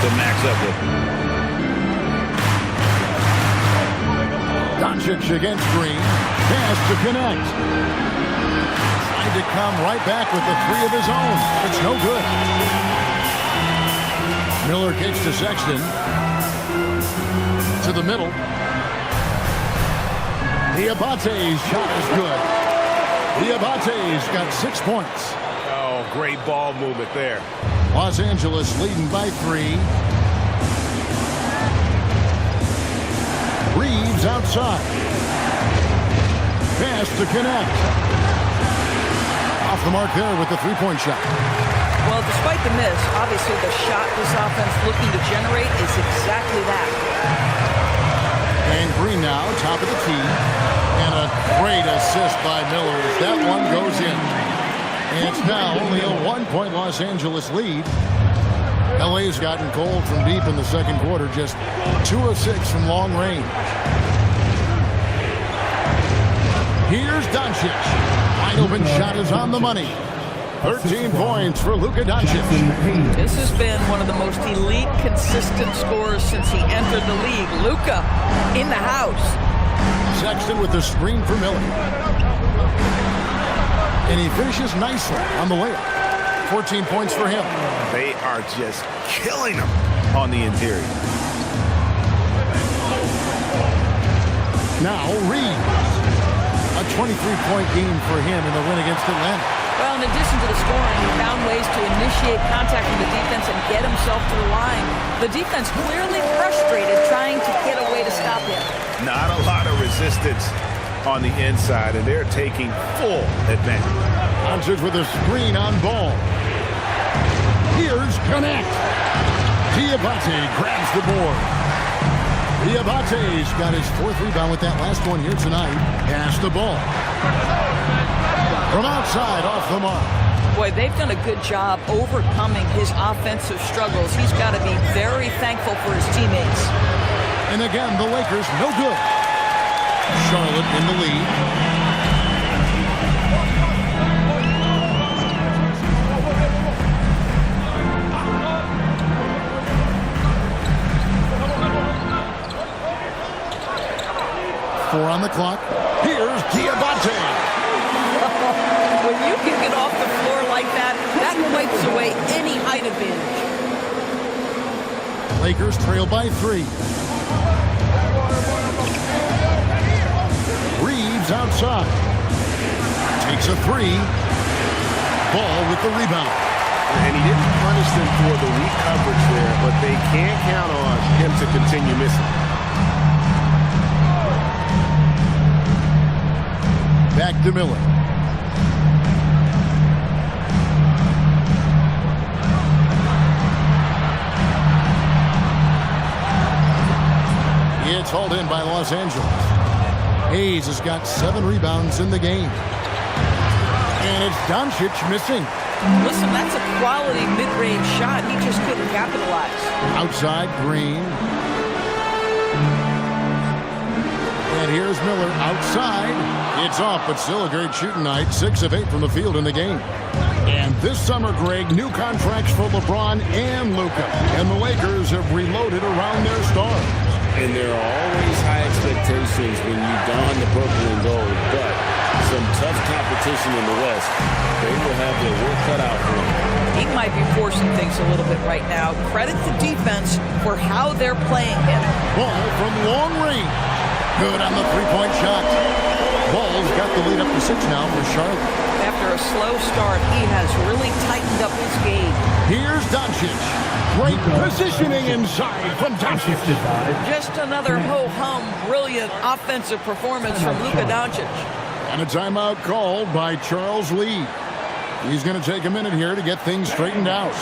to max up with. Doncic against Green. Pass to connect. Trying to come right back with the three of his own. It's no good. Miller kicks to Sexton. To the middle. Diabate's shot is good. Diabate's got 6 points. Oh, great ball movement there. Los Angeles leading by 3. Reeves outside. Pass to connect. Off the mark there with the three-point shot. Well, despite the miss, obviously the shot this offense looking to generate is exactly that. And Green now, top of the key. And a great assist by Miller. That one goes in. And it's now only a 1-point Los Angeles lead. LA's gotten cold from deep in the second quarter. Just 2 of 6 from long range. Here's Doncic. Wide open shot is on the money. 13 points for Luka Doncic. This has been one of the most elite, consistent scorers since he entered the league. Luka in the house. Sexton with the screen for Miller. And he finishes nicely on the layup. 14 points for him. They are just killing him on the interior. Now Reeves. A 23-point game for him in the win against Atlanta. Well, in addition to the scoring, he found ways to initiate contact from the defense and get himself to the line. The defense clearly frustrated trying to get a way to stop him. Not a lot of resistance on the inside, and they're taking full advantage. Doncic with a screen on ball. Here's connect. Diabate grabs the board. Diabate's got his 4th rebound with that last one here tonight. Pass the ball. From outside, off the mark. Boy, they've done a good job overcoming his offensive struggles. He's got to be very thankful for his teammates. And again, the Lakers no good. Charlotte in the lead. Four on the clock. Here's Diabate. When you can get off the floor like that, that wipes away any height advantage. Lakers trail by 3. Reeves outside. Takes a 3. Ball with the rebound. And he didn't punish them for the weak coverage there, but they can't count on him to continue missing. Back to Miller. It's hauled in by Los Angeles. Hayes has got 7 rebounds in the game. And it's Doncic missing. Listen, that's a quality mid-range shot. He just couldn't capitalize. Outside, Green. And here's Miller outside. It's off, but still a great shooting night. 6 of 8 from the field in the game. And this summer, Greg, new contracts for LeBron and Luka. And the Lakers have reloaded around their stars. And there are always high expectations when you don the purple and gold. But some tough competition in the West. They will have their work cut out for them. He might be forcing things a little bit right now. Credit the defense for how they're playing him. Ball from long range. Good on the three-point shot. Ball's got the lead up to 6 now for Charlotte. After a slow start, he has really tightened up his game. Here's Doncic. Great positioning inside from Doncic. Just another ho-hum, brilliant offensive performance from Luka Doncic. And a timeout called by Charles Lee. He's going to take a minute here to get things straightened out.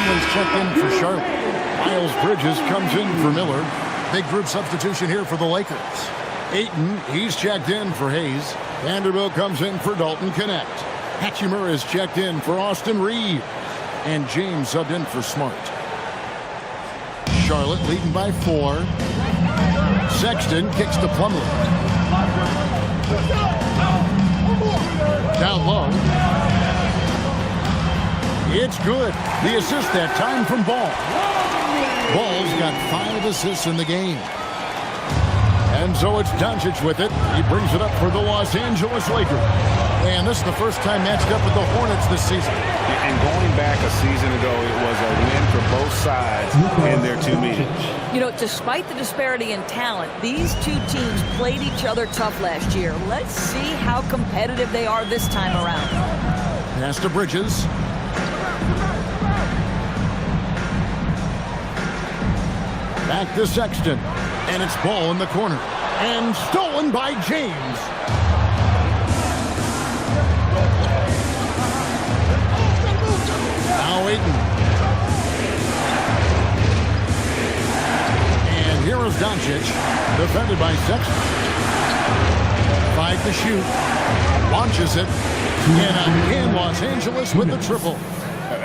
Plumlee's checked in for Charlotte. Miles Bridges comes in for Miller. Big group substitution here for the Lakers. Ayton, he's checked in for Hayes. Vanderbilt comes in for Dalton Connect. Hachimura is checked in for Austin Reed. And James subbed in for Smart. Charlotte leading by 4. Sexton kicks to Plumlee. Down low. It's good. The assist that time from Ball. Ball's got 5 assists in the game. And so it's Doncic with it. He brings it up for the Los Angeles Lakers. And this is the first time matched up with the Hornets this season. And going back a season ago, it was a win for both sides in their 2 meetings. You know, despite the disparity in talent, these two teams played each other tough last year. Let's see how competitive they are this time around. Pass to Bridges. Back to Sexton. And it's Ball in the corner. And stolen by James. Now Ayton. And here is Doncic. Defended by Sexton. 5 to shoot. Launches it. And again, Los Angeles with the triple.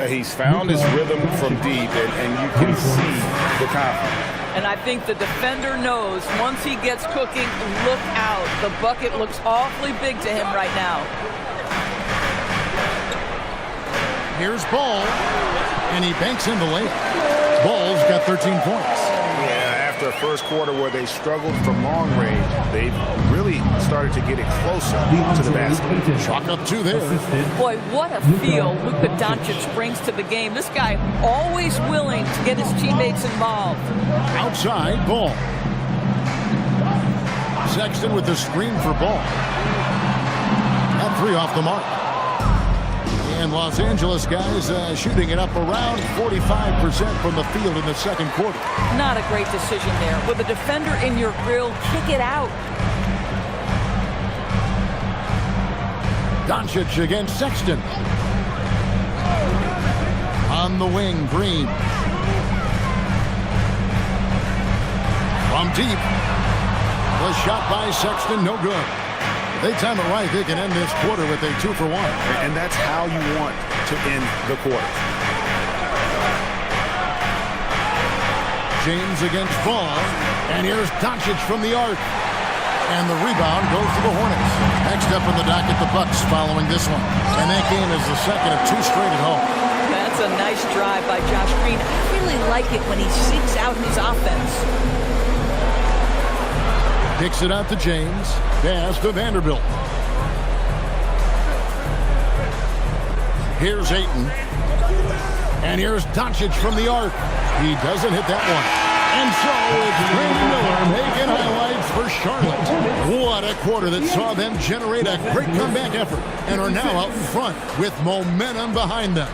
He's found his rhythm from deep, and you can see the confidence. And I think the defender knows once he gets cooking, look out. The bucket looks awfully big to him right now. Here's Ball, and he banks in the layup. Ball's got 13 points. Yeah, after a first quarter where they struggled from long range, they've really started to get it closer to the basket. Chalk up 2 there. Boy, what a feel Luka Doncic brings to the game. This guy always willing to get his teammates involved. Outside, Ball. Sexton with the screen for Ball. That 3 off the mark. And Los Angeles guys shooting it up around 45% from the field in the second quarter. Not a great decision there. With a defender in your grill, kick it out. Doncic against Sexton. On the wing, Green. From deep. The shot by Sexton, no good. If they time it right, they can end this quarter with a 2 for 1. And that's how you want to end the quarter. James against Ball. And here's Doncic from the arc. And the rebound goes to the Hornets. Next up in the docket, the Bucks following this one. And that game is the second of 2 straight at home. That's a nice drive by Josh Green. I really like it when he seeks out his offense. Kicks it out to James. Pass to Vanderbilt. Here's Ayton. And here's Doncic from the arc. He doesn't hit that one. And so it's Brandon Miller making highlights for Charlotte. What a quarter that saw them generate a great comeback effort and are now out in front with momentum behind them.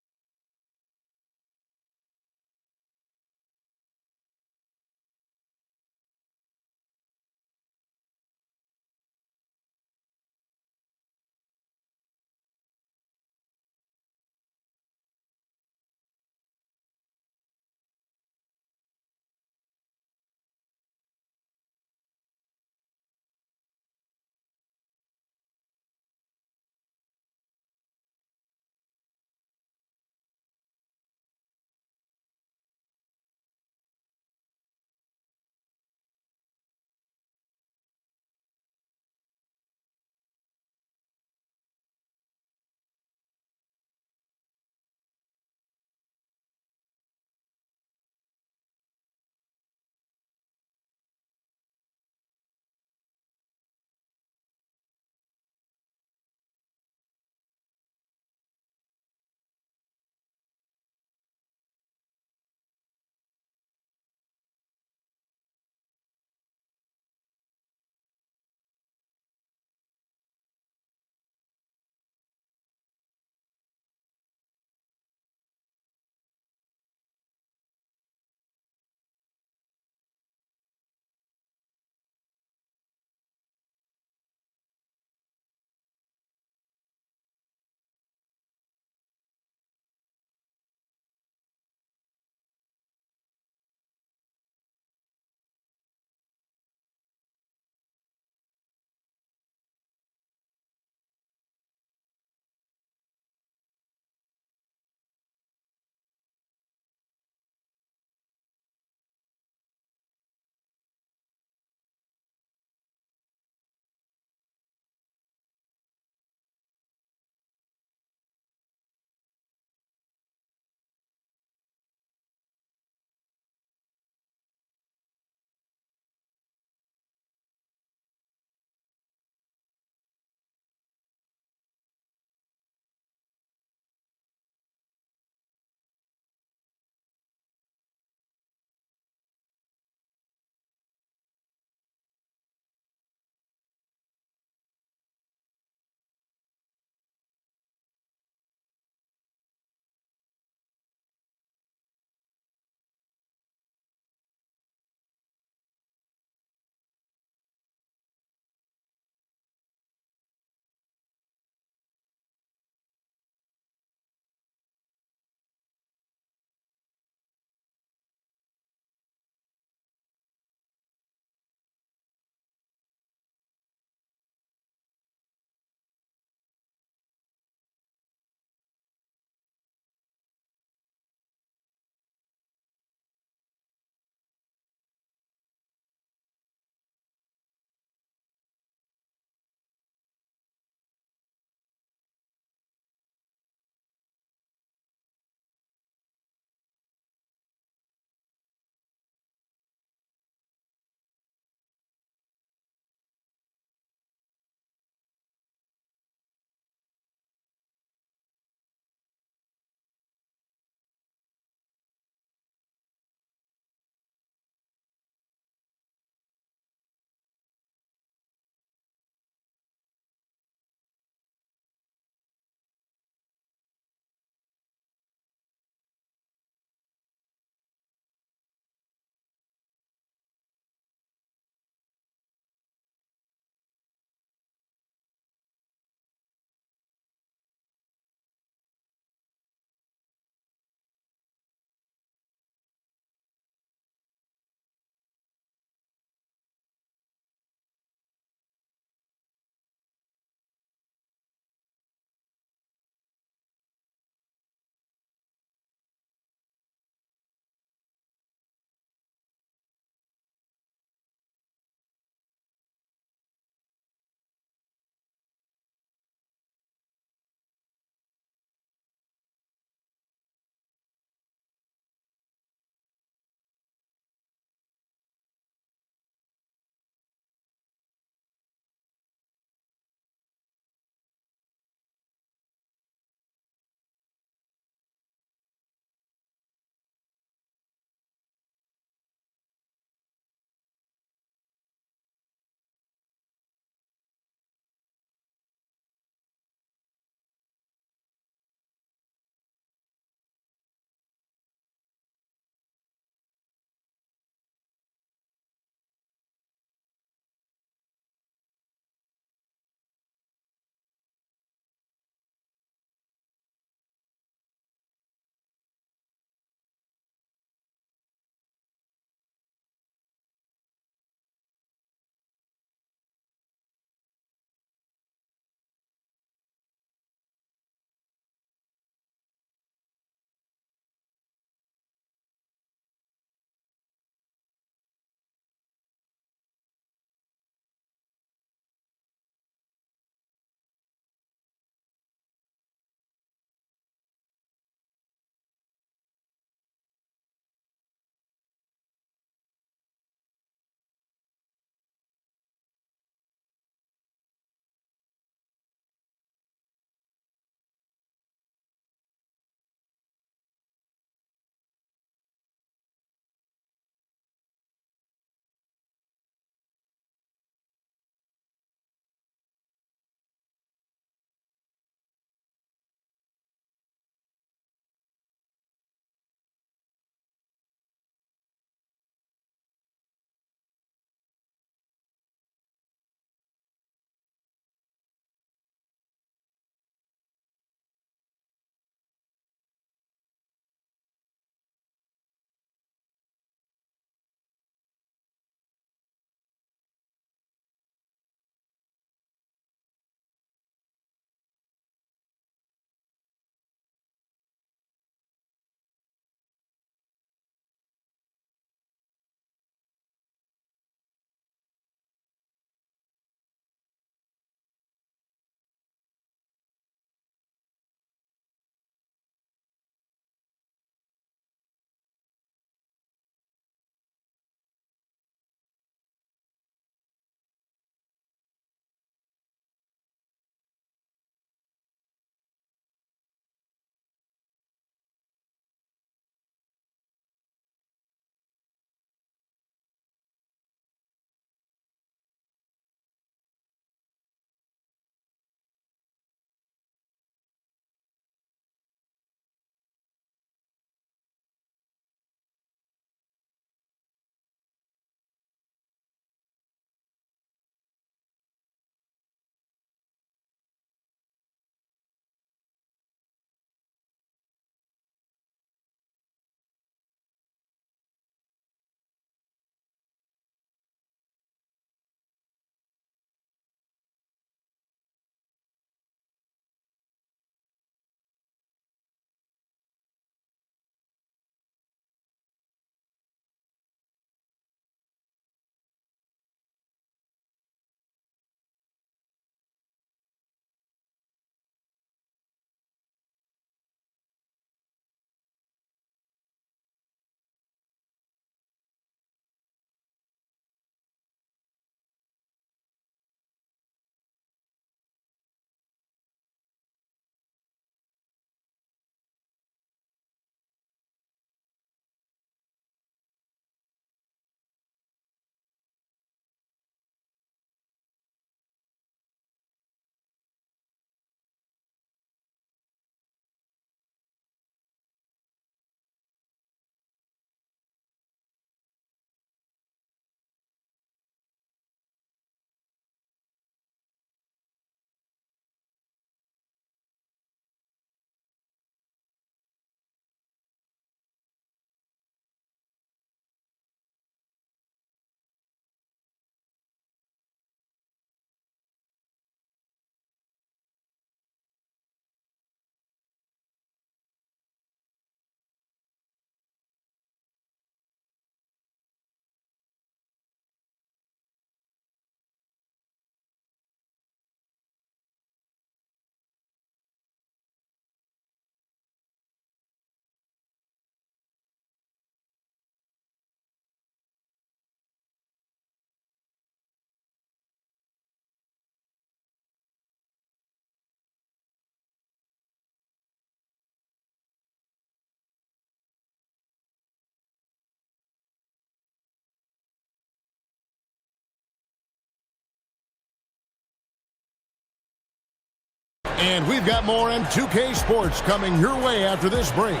And we've got more M2K Sports coming your way after this break.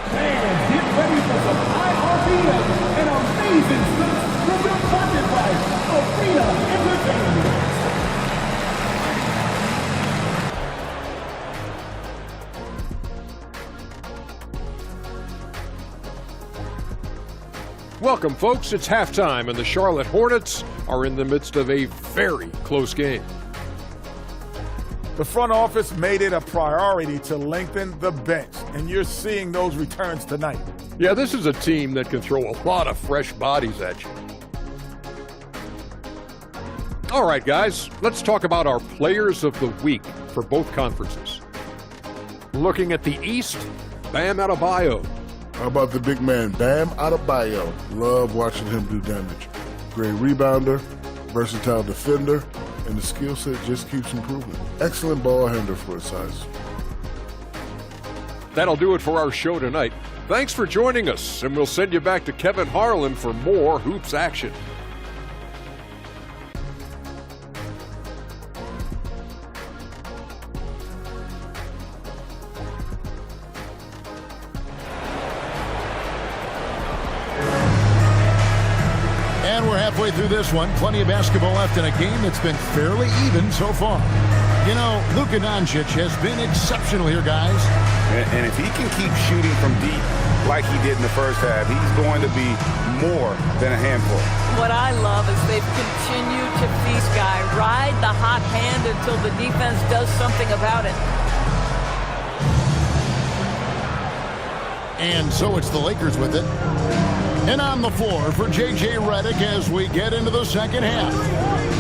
Fans, get ready for some high RPM and amazing stunts from the pocket by Arena Entertainment. Welcome, folks. It's halftime, and the Charlotte Hornets are in the midst of a very close game. The front office made it a priority to lengthen the bench, and you're seeing those returns tonight. Yeah, this is a team that can throw a lot of fresh bodies at you. All right, guys, let's talk about our players of the week for both conferences. Looking at the East, Bam Adebayo. How about the big man, Bam Adebayo? Love watching him do damage. Great rebounder, versatile defender, and the skill set just keeps improving. Excellent ball handler for his size. That'll do it for our show tonight. Thanks for joining us, and we'll send you back to Kevin Harlan for more hoops action. And we're halfway through this one. Plenty of basketball left in a game that's been fairly even so far. You know, Luka Doncic has been exceptional here, guys. And if he can keep shooting from deep like he did in the first half, he's going to be more than a handful. What I love is they've continued to feast Guy, ride the hot hand until the defense does something about it. And so it's the Lakers with it. And on the floor for J.J. Redick as we get into the second half.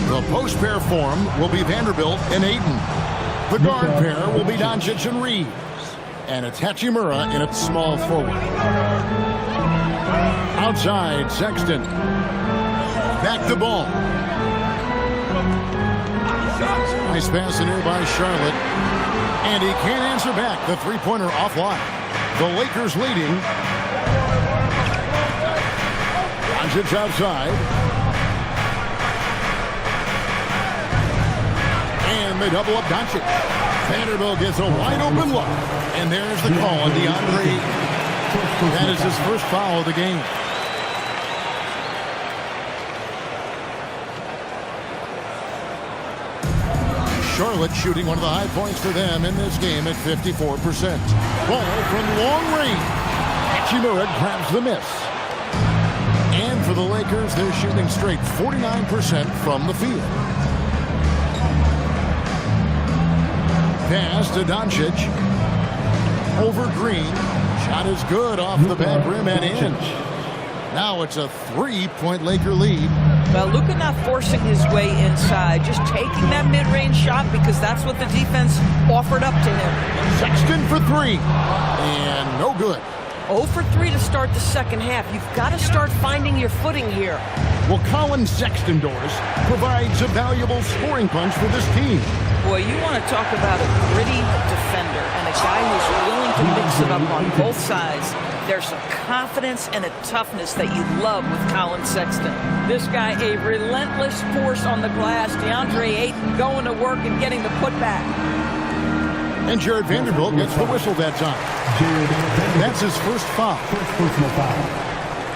The post pair form will be Vanderbilt and Ayton. The guard pair will be Doncic and Reeves. And it's Hachimura in its small forward. Outside, Sexton. Back the ball. Nice pass in here by Charlotte. And he can't answer back. The three-pointer offline. The Lakers leading. Doncic outside. And they double up Doncic. Vanderbilt gets a wide open look. And there's the call on DeAndre. That is his first foul of the game. Charlotte shooting one of the high points for them in this game at 54%. Ball from long range. Hachimura grabs the miss. And for the Lakers, they're shooting straight 49% from the field. Pass to Doncic. Over Green. Shot is good off the back rim and in. Now it's a three-point Laker lead. Well, Luka not forcing his way inside, just taking that mid-range shot because that's what the defense offered up to him. Sexton for three. And no good. 0 for 3 to start the second half. You've got to start finding your footing here. Well, Colin Sexton, Doris, provides a valuable scoring punch for this team. Boy, you want to talk about a gritty defender and a guy who's willing to mix it up on both sides. There's some confidence and a toughness that you love with Colin Sexton. This guy, a relentless force on the glass. DeAndre Ayton going to work and getting the putback. And Jared Vanderbilt gets the whistle that time. That's his first foul. First personal foul.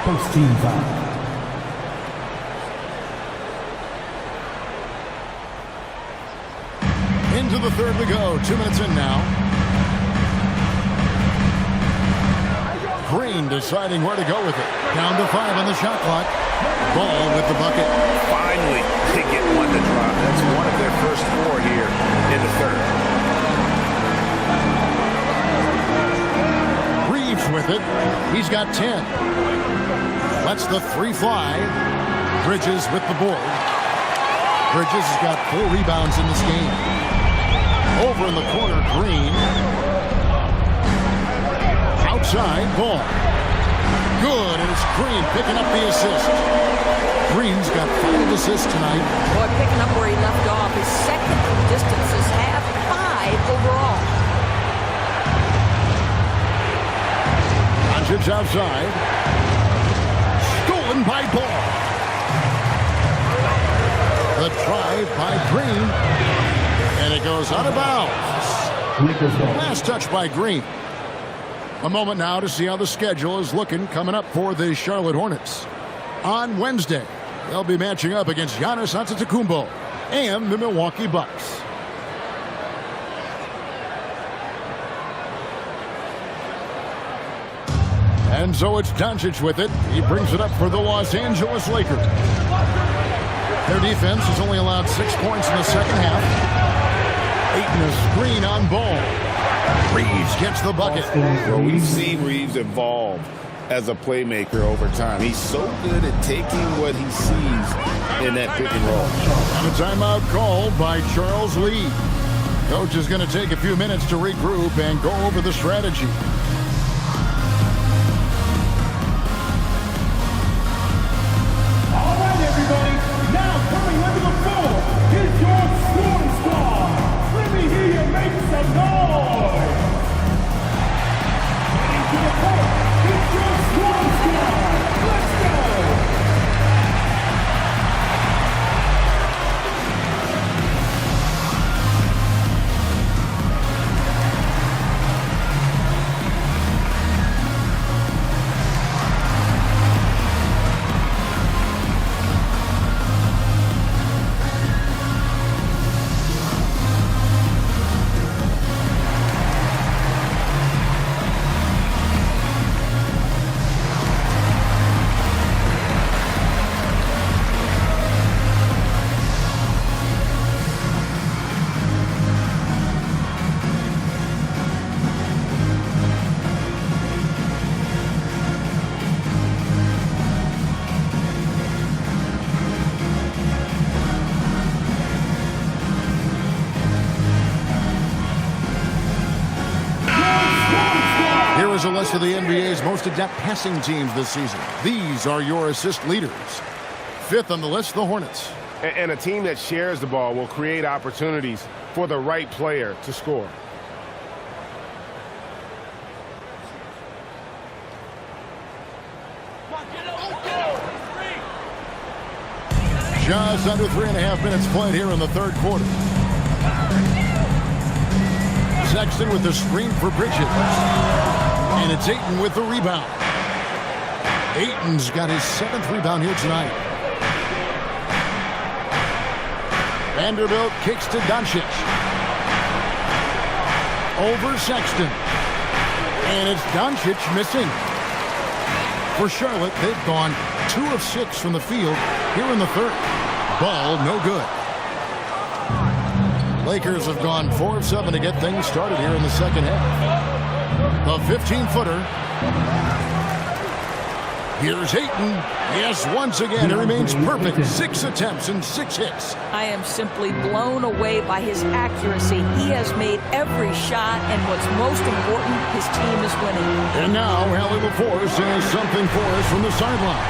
First team foul. Into the third we go. 2 minutes in now. Green deciding where to go with it. Down to 5 on the shot clock. Ball with the bucket. Finally, they get one to drop. That's one of their first 4 here in the third. Reeves with it. He's got 10. Lets the three fly. Bridges with the board. Bridges has got 4 rebounds in this game. Over in the corner, Green. Outside, ball. Good, and it's Green picking up the assist. Green's got 5 assists tonight. Boy, picking up where he left off. His second from distance is half 5 overall. Doncic outside. Stolen by Ball. The drive by Green. And it goes out of bounds. Last touch by Green. A moment now to see how the schedule is looking coming up for the Charlotte Hornets. On Wednesday, they'll be matching up against Giannis Antetokounmpo and the Milwaukee Bucks. And so it's Doncic with it. He brings it up for the Los Angeles Lakers. Their defense has only allowed 6 points in the second half. Ayton a screen on ball. Reeves gets the bucket. Well, we've seen Reeves evolve as a playmaker over time. He's so good at taking what he sees in that pick and roll. And a timeout called by Charles Lee. Coach is going to take a few minutes to regroup and go over the strategy. All right, everybody. Now coming under the floor is your scoring squad. Let me hear you make some noise. Into the court, it's your scoring squad. Let's go. Here's a list of the NBA's most adept passing teams this season. These are your assist leaders. Fifth on the list, the Hornets. And a team that shares the ball will create opportunities for the right player to score. Just under 3.5 minutes played here in the third quarter. Sexton with the screen for Bridges. And it's Ayton with the rebound. Ayton's got his 7th rebound here tonight. Vanderbilt kicks to Doncic. Over Sexton. And it's Doncic missing. For Charlotte, they've gone 2 of 6 from the field here in the third. Ball no good. Lakers have gone 4 of 7 to get things started here in the second half. The 15-footer. Here's Ayton. Yes, once again, it remains perfect. 6 attempts and 6 hits. I am simply blown away by his accuracy. He has made every shot, and what's most important, his team is winning. And now, Hallie LaForce has something for us from the sideline.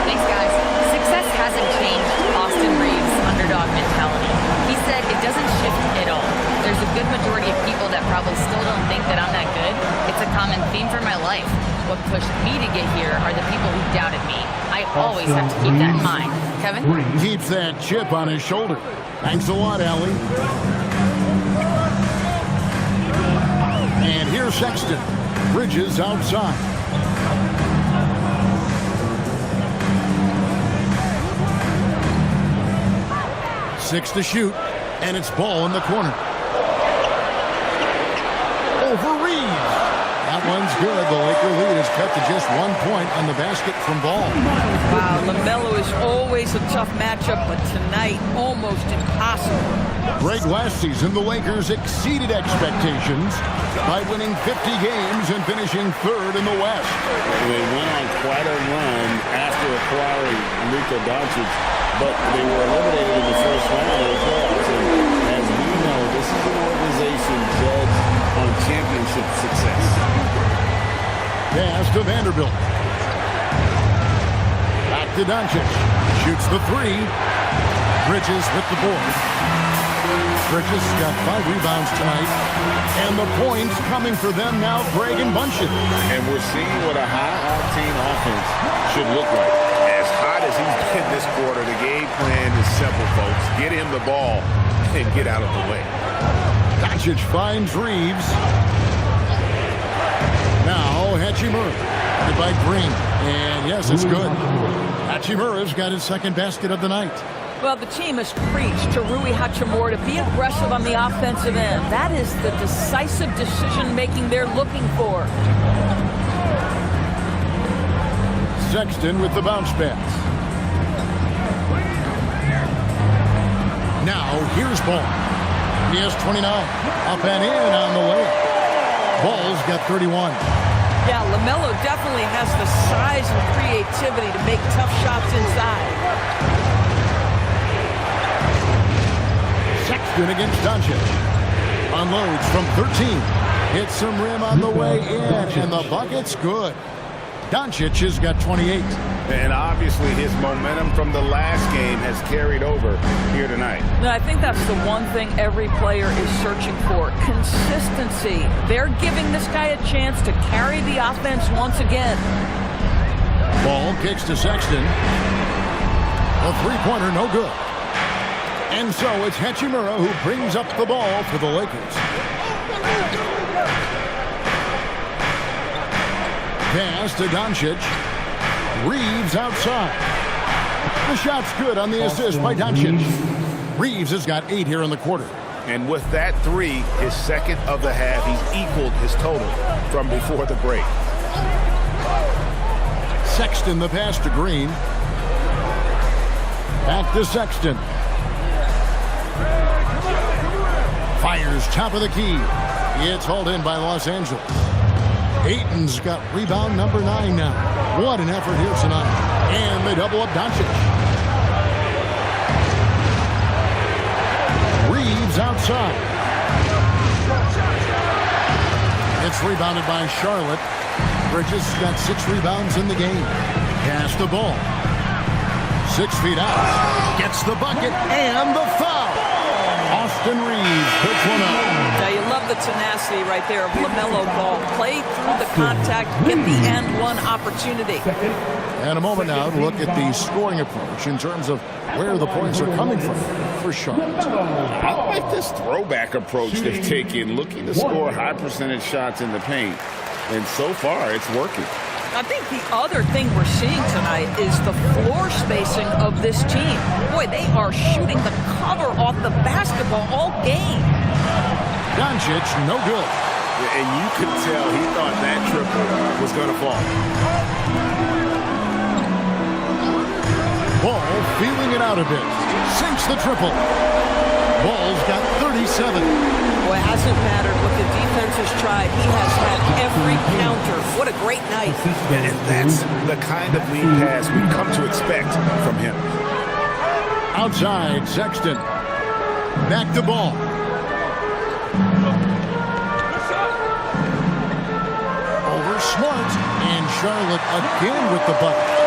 Thanks, guys. Success hasn't changed Austin Reeves' underdog mentality. He said it doesn't shift at all. There's a good majority of people that probably still don't think that I'm that good. It's a common theme for my life. What pushed me to get here are the people who doubted me. I always have to keep that in mind. Kevin? Keeps that chip on his shoulder. Thanks a lot, Allie. And here's Sexton. Bridges outside. Six to shoot, and it's ball in the corner. Over Reeves. That one's good. The Laker lead is cut to just 1 point on the basket from Ball. Wow, LaMelo is always a tough matchup, but tonight, almost impossible. Great last season, the Lakers exceeded expectations by winning 50 games and finishing third in the West. They went on quite a run after acquiring Luka Doncic, but they were eliminated in the first round of the playoffs. And as we know, this is an organization judged on championship success. Pass to Vanderbilt. Back to Doncic. Shoots the 3. Bridges with the board. Bridges got 5 rebounds tonight. And the points coming for them now, Greg and Bunchen. And we're seeing what a high-octane offense should look like. As hot as he's been this quarter, the game plan is simple, folks. Get him the ball and get out of the way. Doncic finds Reeves. Now Hachimura by Green. And yes, it's good. Hachimura's got his second basket of the night. Well, the team has preached to Rui Hachimura to be aggressive on the offensive end. That is the decisive decision-making they're looking for. Sexton with the bounce pass. Now, here's Ball. He has 29. Up and in on the layup. Ball's got 31. Yeah, LaMelo definitely has the size and creativity to make tough shots inside. Sexton against Doncic. Unloads from 13. Hits some rim on the way in, and the bucket's good. Doncic has got 28. And obviously his momentum from the last game has carried over here tonight. No, I think that's the one thing every player is searching for. Consistency. They're giving this guy a chance to carry the offense once again. Ball kicks to Sexton. A three-pointer, no good. And so it's Hachimura who brings up the ball for the Lakers. Pass to Doncic. Reeves outside. The shot's good on the assist by Doncic. Reeves has got 8 here in the quarter. And with that three, his second of the half, he's equaled his total from before the break. Sexton the pass to Green. Back to Sexton. Fires top of the key. It's hauled in by Los Angeles. Ayton's got rebound number 9 now. What an effort here tonight. And they double up Doncic. Reeves outside. It's rebounded by Charlotte. Bridges got 6 rebounds in the game. Pass the ball. 6 feet out. Gets the bucket and the foul. Austin Reeves puts one up. Now, you love the tenacity right there of LaMelo Ball. Play through the contact, get the and one opportunity. And a moment now to look at the scoring approach in terms of where the points are coming from for Charlotte. I like this throwback approach they've taken, looking to score high percentage shots in the paint. And so far, it's working. I think the other thing we're seeing tonight is the floor spacing of this team. Boy, they are shooting the cover off the basketball all game. Doncic, no good. And you could tell he thought that triple was going to fall. Ball feeling it out a bit. Sinks the triple. Ball's got 37. Boy, it hasn't mattered what the defense has tried. He has had every counter. What a great night. And that's the kind of lead pass we've come to expect from him. Outside, Sexton. Back to Ball. Over Smart. And Charlotte again with the bucket.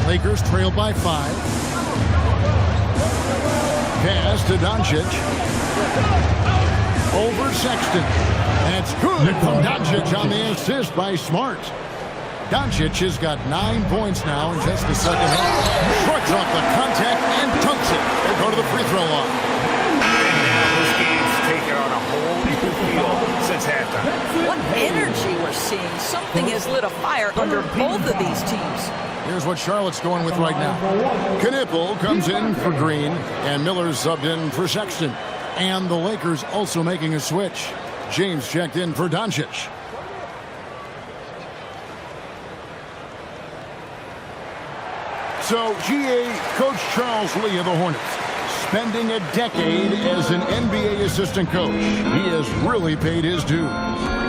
Lakers trail by 5. Pass to Doncic. Over Sexton. That's good from Doncic on the assist by Smart. Doncic has got 9 points now in just the second half. Shrugs off the contact and dunks it. They go to the free throw line. This game's taken on a whole new feel since halftime. What energy we're seeing. Something has lit a fire under both of these teams. Here's what Charlotte's going with right now. Knipple comes in for Green, and Miller's subbed in for Sexton. And the Lakers also making a switch. James checked in for Doncic. So, GA Coach Charles Lee of the Hornets, spending a decade as an NBA assistant coach. He has really paid his dues.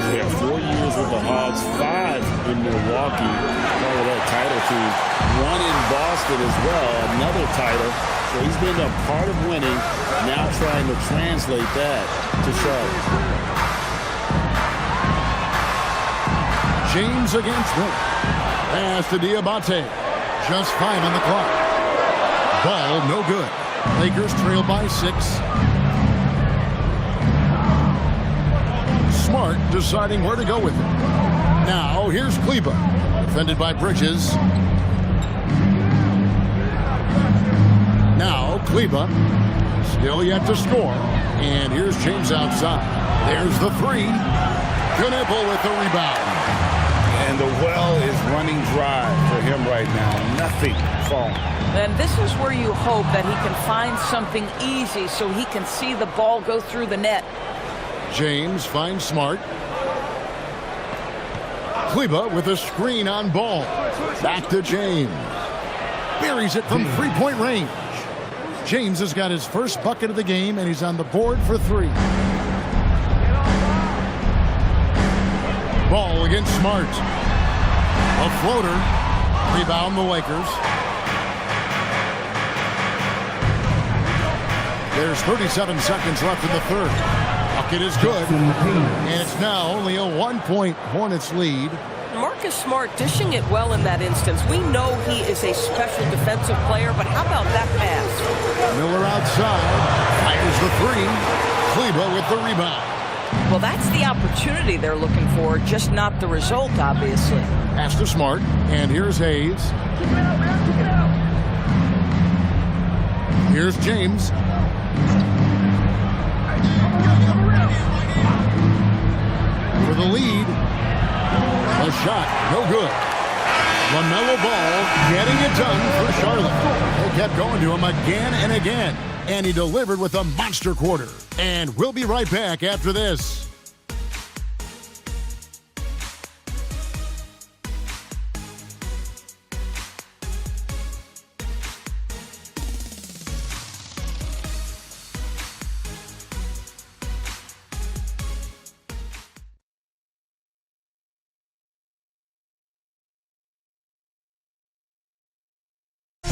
Yeah, 4 years with the Hawks, 5 in Milwaukee, part of that title team. 1 in Boston as well, another title. So he's been a part of winning, now trying to translate that to Charlotte. James against Miller. Pass to Diabate. Just 5 on the clock. Ball no good. Lakers trail by 6. Smart deciding where to go with it. Now here's Kleba. Defended by Bridges. Now Kleba. Still yet to score. And here's James outside. There's the three. Knipple with the rebound. And the well is running dry for him right now. Nothing falling. And this is where you hope that he can find something easy so he can see the ball go through the net. James finds Smart. Kleba with a screen on ball. Back to James. Buries it from three-point range. James has got his first bucket of the game, and he's on the board for three. Ball against Smart. A floater. Rebound the Lakers. There's 37 seconds left in the third. Bucket is good. And it's now only a 1-point Hornets lead. Marcus Smart dishing it well in that instance. We know he is a special defensive player, but how about that pass? Miller outside. Fires the three. Kleba with the rebound. Well, that's the opportunity they're looking for, just not the result, obviously. Pass to Smart. And here's Hayes. Here's James. For the lead. A shot. No good. LaMelo Ball getting it done for Charlotte. They kept going to him again and again. And he delivered with a monster quarter. And we'll be right back after this.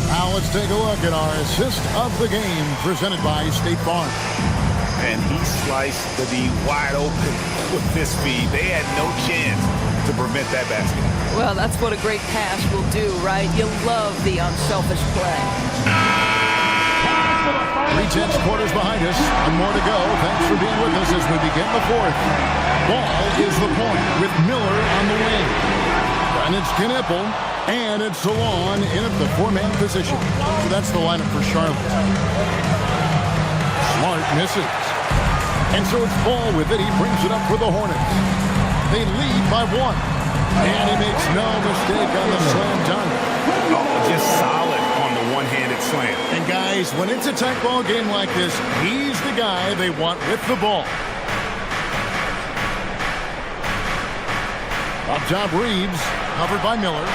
Now let's take a look at our assist of the game presented by State Farm. And he sliced the D wide open with this speed. They had no chance to prevent that basket. Well, that's what a great pass will do, right? You love the unselfish play. 3/10 quarters behind us. One more to go. Thanks for being with us as we begin the fourth. Ball is the point with Miller on the wing. And it's Knipple. And it's Salon in at the four-man position. So that's the lineup for Charlotte. Smart misses. And so it's Ball with it. He brings it up for the Hornets. They lead by one. And he makes no mistake on the slam dunk. Oh, just solid on the one-handed slam. And guys, when it's a tight ball game like this, he's the guy they want with the ball. Up top, Reeves, covered by Miller.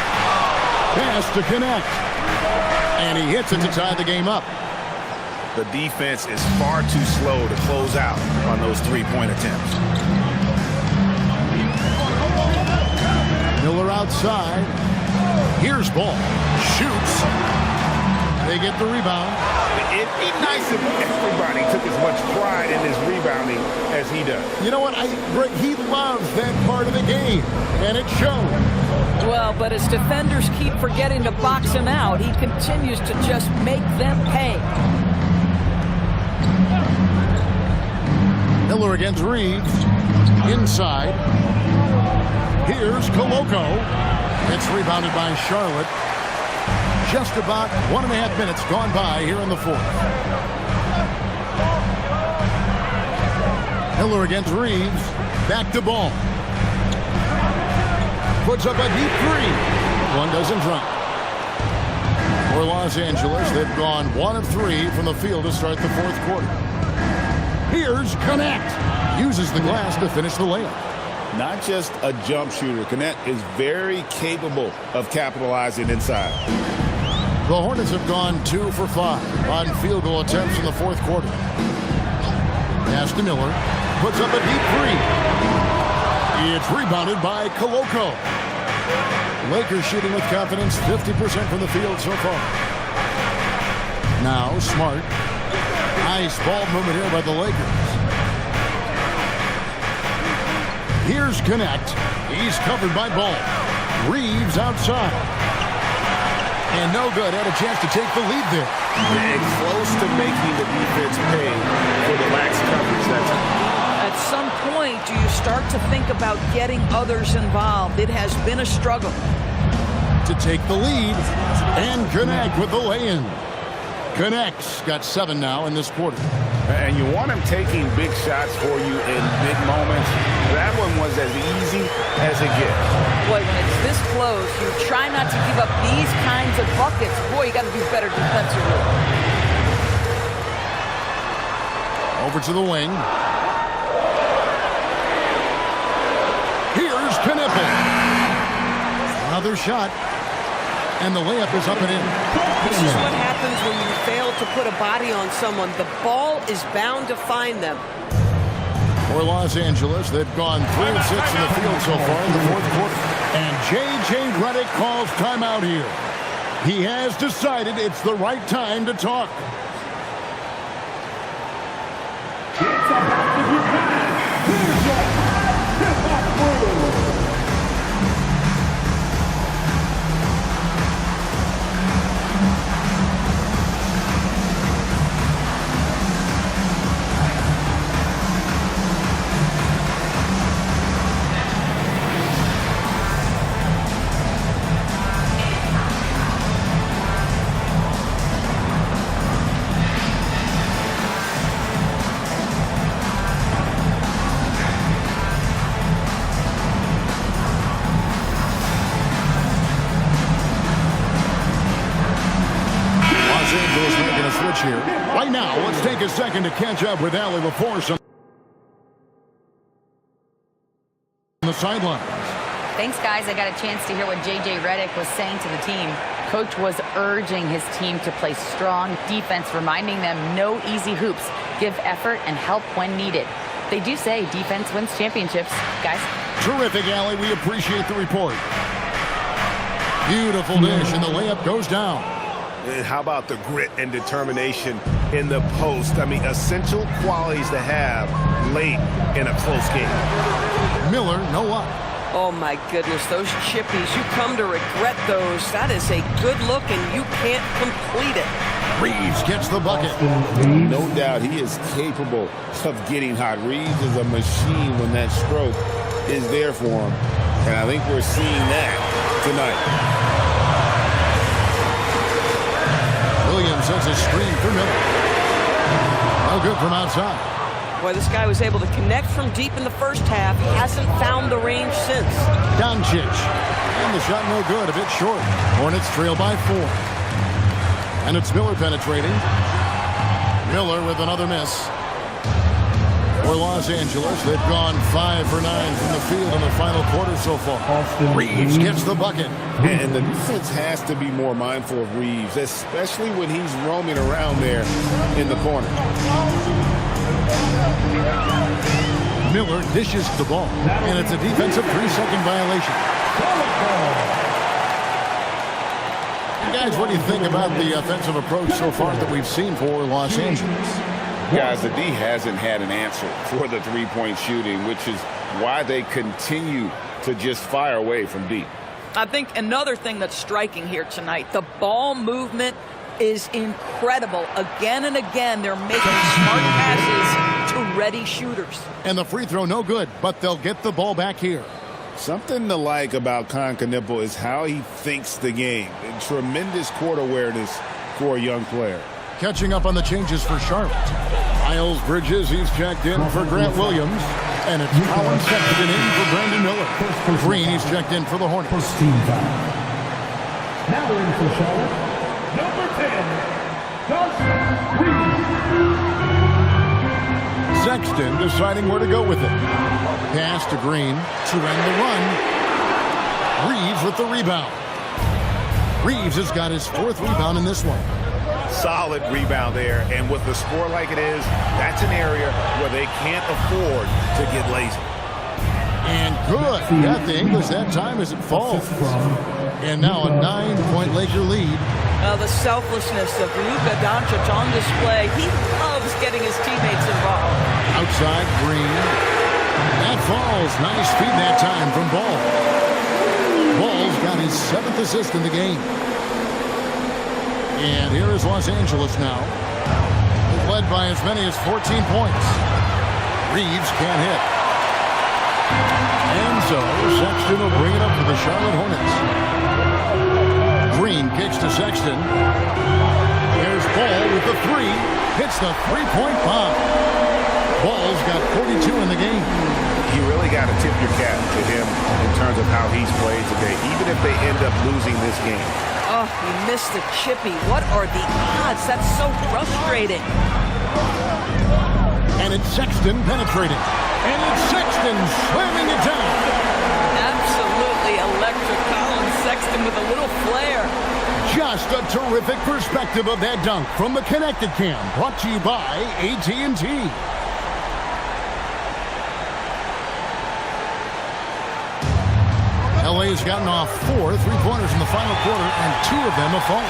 Pass to connect. And he hits it to tie the game up. The defense is far too slow to close out on those three-point attempts. Miller outside. Here's Ball. Shoots. They get the rebound. It'd be nice if everybody took as much pride in his rebounding as he does. You know what? He loves that part of the game, and it shows. Well, but as defenders keep forgetting to box him out, he continues to just make them pay. Miller against Reeves. Inside. Here's Koloko. It's rebounded by Charlotte. Just about 1.5 minutes gone by here in the fourth. Miller against Reeves. Back to Ball. Puts up a deep three. One doesn't drop. For Los Angeles, they've gone 1 of 3 from the field to start the fourth quarter. Here's Connect. Uses the glass to finish the layup. Not just a jump shooter. Connect is very capable of capitalizing inside. The Hornets have gone 2 for 5 on field goal attempts in the fourth quarter. Pass to Miller. Puts up a deep three. It's rebounded by Koloko. Lakers shooting with confidence, 50% from the field so far. Now Smart. Nice ball movement here by the Lakers. Here's Connect. He's covered by Ball. Reeves outside. And no good. Had a chance to take the lead there. And close to making the defense pay for the lax coverage that time. And At some point, do you start to think about getting others involved? It has been a struggle. To take the lead and connect with the lay-in. Connects. Got 7 now in this quarter. And you want him taking big shots for you in big moments. That one was as easy as it gets. Boy, when it's this close, you try not to give up these kinds of buckets. Boy, you got to do better defensively. Over to the wing. Here's Knipple. Another shot. And the layup is up and in. This is what happens when you fail to put a body on someone. The ball is bound to find them. For Los Angeles, they've gone 3 of 6 in the field so far in the fourth quarter. And J.J. Redick calls timeout here. He has decided it's the right time to talk. Here. Right now, let's take a second to catch up with Allie LaForce on the sidelines. Thanks, guys. I got a chance to hear what J.J. Redick was saying to the team. Coach was urging his team to play strong defense, reminding them no easy hoops, give effort, and help when needed. They do say defense wins championships, guys. Terrific, Allie. We appreciate the report. Beautiful dish, and the layup goes down. And how about the grit and determination in the post? I mean, essential qualities to have late in a close game. Miller, no up. Oh, my goodness, those chippies. You come to regret those. That is a good look, and you can't complete it. Reeves gets the bucket. No doubt he is capable of getting hot. Reeves is a machine when that stroke is there for him. And I think we're seeing that tonight. Williams has a screen for Miller. No good from outside. Boy, this guy was able to connect from deep in the first half. He hasn't found the range since. Doncic. And the shot no good, a bit short. Hornets trail by 4. And it's Miller penetrating. Miller with another miss. For Los Angeles, they've gone 5 for 9 from the field in the final quarter so far. Reeves gets the bucket. And the defense has to be more mindful of Reeves, especially when he's roaming around there in the corner. Miller dishes the ball, and it's a defensive 3-second violation. Guys, what do you think about the offensive approach so far that we've seen for Los Angeles? Guys, the D hasn't had an answer for the three-point shooting, which is why they continue to just fire away from deep. I think another thing that's striking here tonight, the ball movement is incredible. Again and again, they're making smart passes to ready shooters. And the free throw no good, but they'll get the ball back here. Something to like about Knipple is how he thinks the game. Tremendous court awareness for a young player. Catching up on the changes for Charlotte. Miles Bridges, he's checked in for Grant Williams. And it's Colin Sexton in for Brandon Miller. Green, he's checked in for the Hornets. First team foul. Now in for Charlotte, number 10, Gus Reeves. Sexton deciding where to go with it. Pass to Green to end the run. Reeves with the rebound. Reeves has got his 4th rebound in this one. Solid rebound there, and with the score like it is, that's an area where they can't afford to get lazy. And good. Got the English that time as it falls. And now a 9-point Laker lead. The selflessness of Luka Doncic on display. He loves getting his teammates involved. Outside, Green. That falls. Nice feed that time from Ball. Ball's got his 7th assist in the game. And here is Los Angeles now. Led by as many as 14 points. Reeves can't hit. And so Sexton will bring it up for the Charlotte Hornets. Green kicks to Sexton. There's Ball with the three. Hits the three-point bomb. Ball's got 42 in the game. You really got to tip your cap to him in terms of how he's played today, even if they end up losing this game. Oh, he missed the chippy. What are the odds? That's so frustrating. And it's Sexton penetrating. And it's Sexton slamming it down. Absolutely electric. Colin Sexton with a little flair. Just a terrific perspective of that dunk from the Connected Cam. Brought to you by AT&T. LA's gotten off 4 3-pointers in the final quarter, and 2 of them have fallen.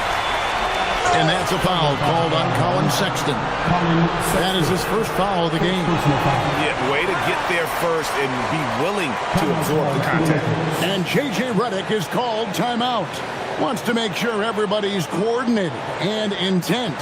And that's a foul called on Colin Sexton. That is his first foul of the game. Yeah, way to get there first and be willing to absorb the contact. And J.J. Redick is called timeout. Wants to make sure everybody's coordinated and intent.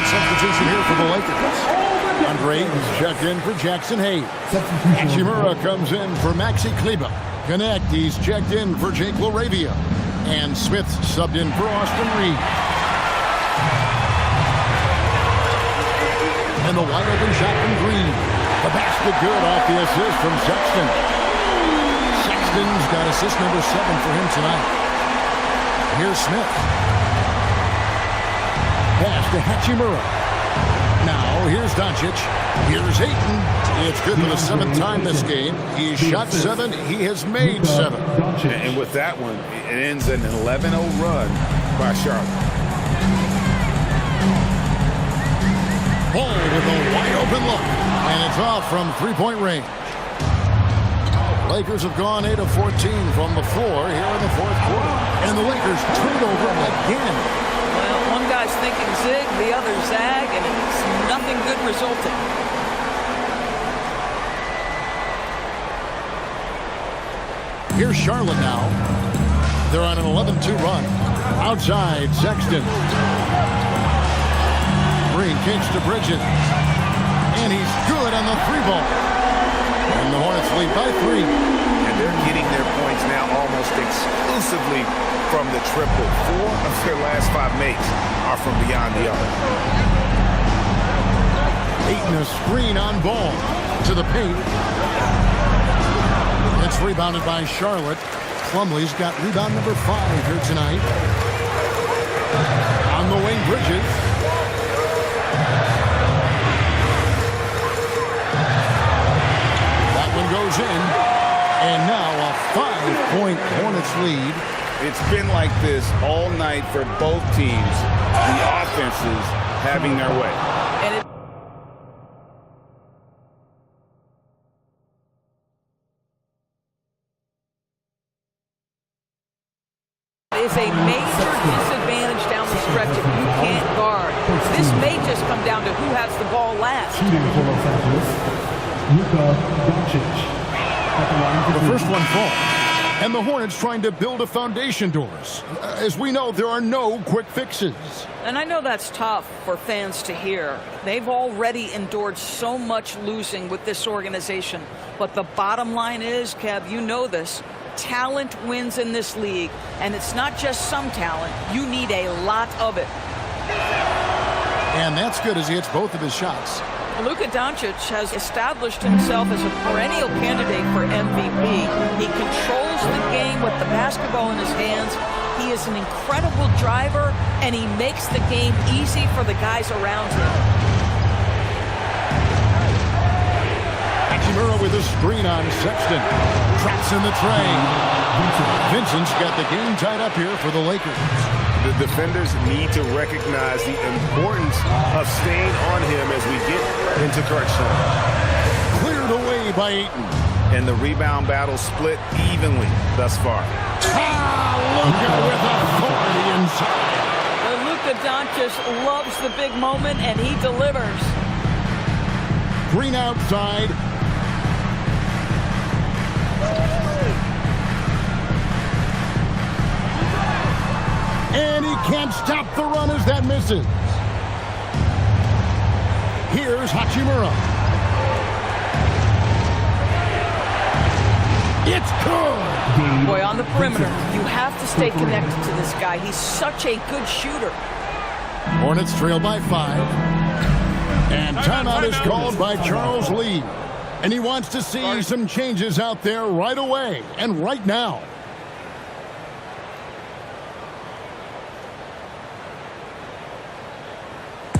Substitution here for the Lakers. Andre is checked in for Jackson Hayes. Hachimura comes in for Maxi Kleber. Connect, he's checked in for Jake LaRavia. And Smith subbed in for Austin Reed. And the wide open shot from Green. The basket good off the assist from Sexton. Sexton's got assist number 7 for him tonight. Here's Smith. Pass to Hachimura. Now, here's Doncic. Here's Ayton. It's good for the 7th time this game. He's shot 7. He has made 7. And with that one, it ends an 11-0 run by Charlotte. Ball with a wide open look. And it's off from three-point range. Lakers have gone 8 of 14 from the floor here in the 4th quarter. And the Lakers turn over again. Well, one guy's thinking zig, the other zag, and it's nothing good resulting. Here's Charlotte now. They're on an 11-2 run. Outside, Sexton. Green kicks to Bridges. And he's good on the 3-ball. And the Hornets lead by 3. And they're getting their points now almost exclusively from the triple. 4 of their last 5 makes are from beyond the arc. Ayton a screen on Ball to the paint. It's rebounded by Charlotte. Plumlee's got rebound number 5 here tonight. On the wing, Bridges. That one goes in. And now a 5-point Hornets lead. It's been like this all night for both teams. The offenses having their way. And it is a major disadvantage down the stretch if you can't guard. This may just come down to who has the ball last. The first one falls. And the Hornets trying to build a foundation doors. As we know, there are no quick fixes. And I know that's tough for fans to hear. They've already endured so much losing with this organization. But the bottom line is, Kev, you know this, talent wins in this league. And it's not just some talent. You need a lot of it. And that's good as he hits both of his shots. Luka Doncic has established himself as a perennial candidate for MVP. He controls the game with the basketball in his hands. He is an incredible driver, and he makes the game easy for the guys around him. Hachimura with a screen on Sexton. Traps in the tray. Vincent's got the game tied up here for the Lakers. The defenders need to recognize the importance of staying on him as we get into crunch time. Cleared away by Ayton. And the rebound battle split evenly thus far. Luka with authority inside. Luka Doncic loves the big moment, and he delivers. Green outside. And he can't stop the run as that misses. Here's Hachimura. It's good. Boy, on the perimeter, you have to stay connected to this guy. He's such a good shooter. Hornets trail by 5. And timeout is called by Charles Lee. And he wants to see some changes out there right away and right now.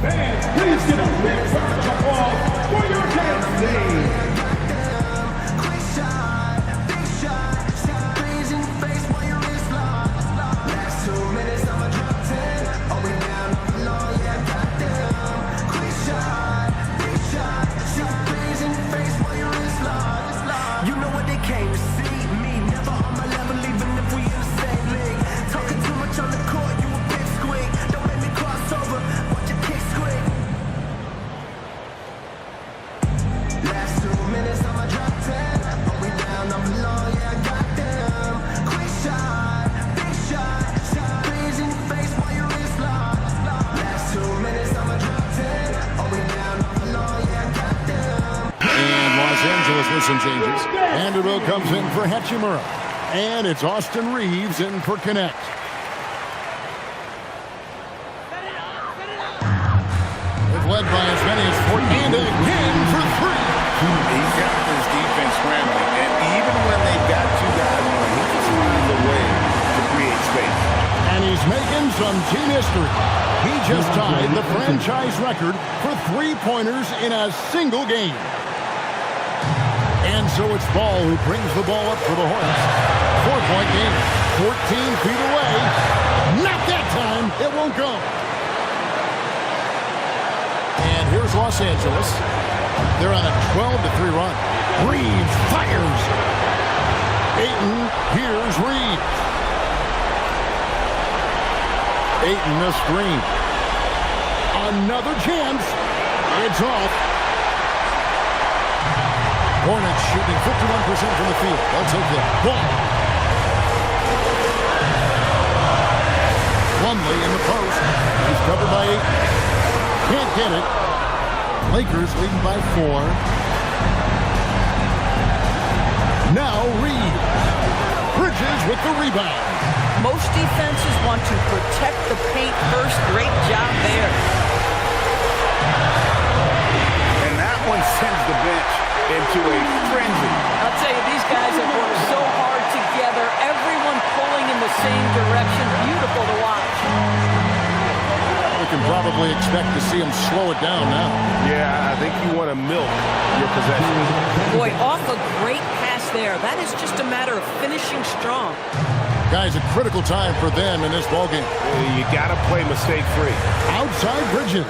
Fans, please give a big round of applause for your dance team. Some changes. Vanderbilt comes in for Hachimura. And it's Austin Reeves in for Connect. They've led by as many as 4. And again for 3. He's got this defense scrambling. And even when they've got 2 guys on, he just finds a way to create space. And he's making some team history. He just tied the franchise record for 3-pointers in a single game. And so it's Ball who brings the ball up for the Hornets. 4-point game, 14 feet away. Not that time. It won't go. And here's Los Angeles. They're on a 12-3 run. Reeves fires. Ayton, here's Reeves. Ayton, a screen. Another chance. It's off. Hornets shooting 51% from the field. They'll take that. Ball. Plumlee in the post. He's covered by 8. Can't get it. Lakers leading by 4. Now Reeves. Bridges with the rebound. Most defenses want to protect the paint first. Great job there. And that one sends the bench into a frenzy. I'll tell you, these guys have worked so hard together. Everyone pulling in the same direction. Beautiful to watch. We can probably expect to see them slow it down now. Yeah, I think you want to milk your possession. Boy, off a great pass there. That is just a matter of finishing strong. Guys, a critical time for them in this ballgame. You got to play mistake-free. Outside Bridges.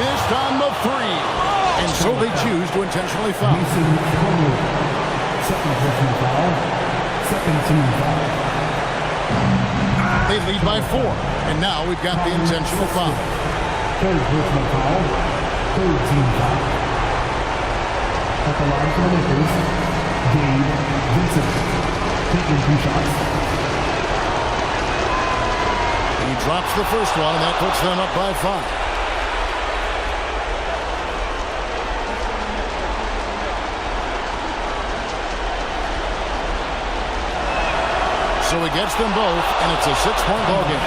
Missed on the 3. And so they choose to intentionally foul. Second personal foul. Second team foul. They lead by 4. And now we've got the intentional foul. Third personal foul. Third team foul. At the line for the Lakers, Gabe Vincent. Taking 2 shots. He drops the first one, and that puts them up by 5. So he gets them both, and it's a 6-point ball game.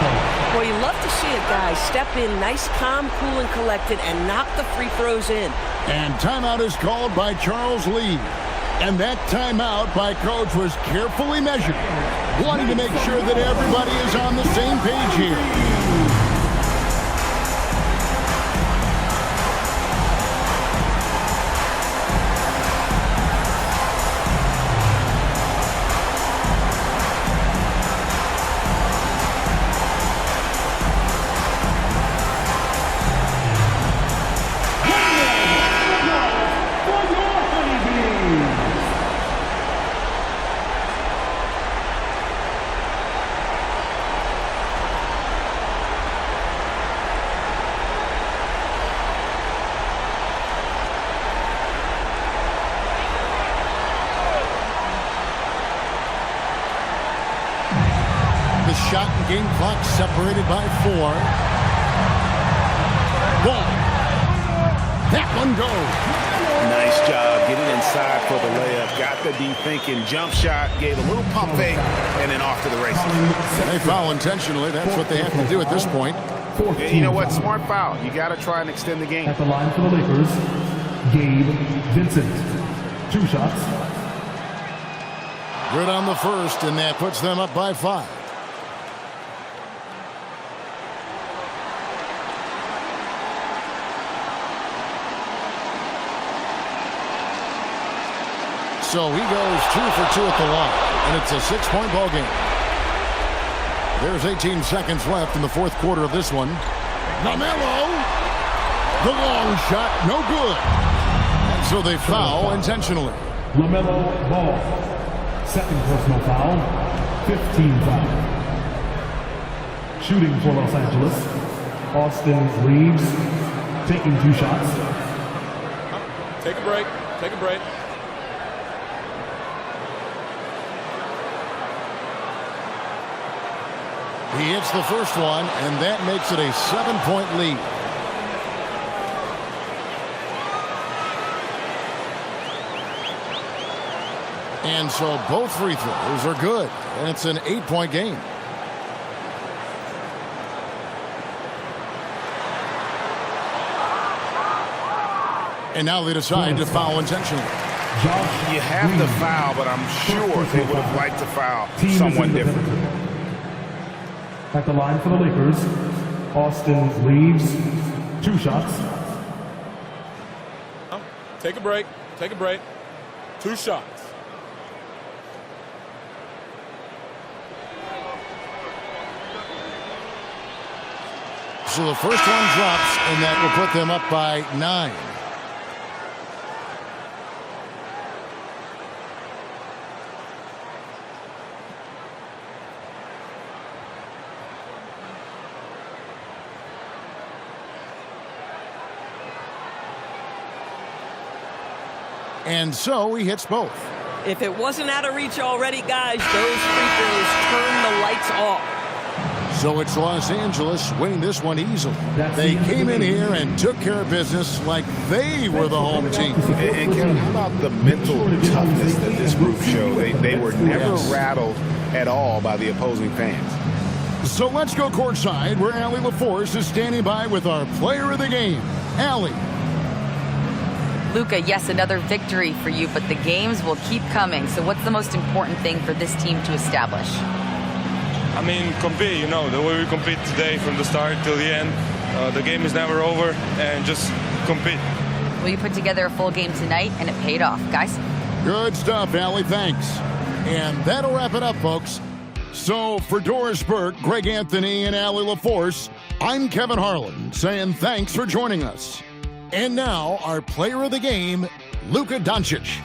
Well, you love to see a guy step in nice, calm, cool, and collected and knock the free throws in. And timeout is called by Charles Lee. And that timeout by Coach was carefully measured, wanting to make sure that everybody is on the same page here. shot and game clock separated by 4. Ball. That one goes. Nice job getting inside for the layup. Got the D thinking. Jump shot. Gave a little pump fake. And then off to the races. They foul intentionally. That's what they have to do at this point. Yeah, you know what? Smart foul. You got to try and extend the game. At the line for the Lakers, Gabe Vincent. 2 shots. Good on the first, and that puts them up by 5. So he goes 2 for 2 at the line, and it's a 6-point ball game. There's 18 seconds left in the fourth quarter of this one. LaMelo, the long shot, no good. And so they foul intentionally. LaMelo Ball. Second personal foul. 15 foul. Shooting for Los Angeles, Austin Reeves, taking 2 shots. Take a break. Take a break. He hits the first one, and that makes it a 7-point lead. And so both free throws are good, and it's an 8-point game. And now they decide to foul intentionally. You have the foul, but I'm sure they would have liked to foul someone different. At the line for the Lakers, Austin Reeves, 2 shots. Take a break. Take a break. 2 shots. So the first one drops, and that will put them up by 9. And so he hits both. If it wasn't out of reach already, guys, those free throws turn the lights off. So it's Los Angeles winning this one easily. They came in here and took care of business like they were the home team. And Kevin, how about the mental toughness that this group showed? They were never rattled at all by the opposing fans. So let's go courtside where Allie LaForce is standing by with our player of the game. Allie. Luka, yes, another victory for you, but the games will keep coming. So what's the most important thing for this team to establish? I mean, compete, you know, the way we compete today from the start till the end. The game is never over, and just compete. Well, you put together a full game tonight, and it paid off, guys. Good stuff, Allie. Thanks. And that'll wrap it up, folks. So for Doris Burke, Greg Anthony, and Allie LaForce, I'm Kevin Harlan saying thanks for joining us. And now, our player of the game, Luka Doncic.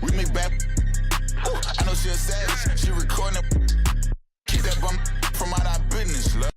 We make bad. Ooh, I know she a savage. She recording it. Keep that bum from out our business, love.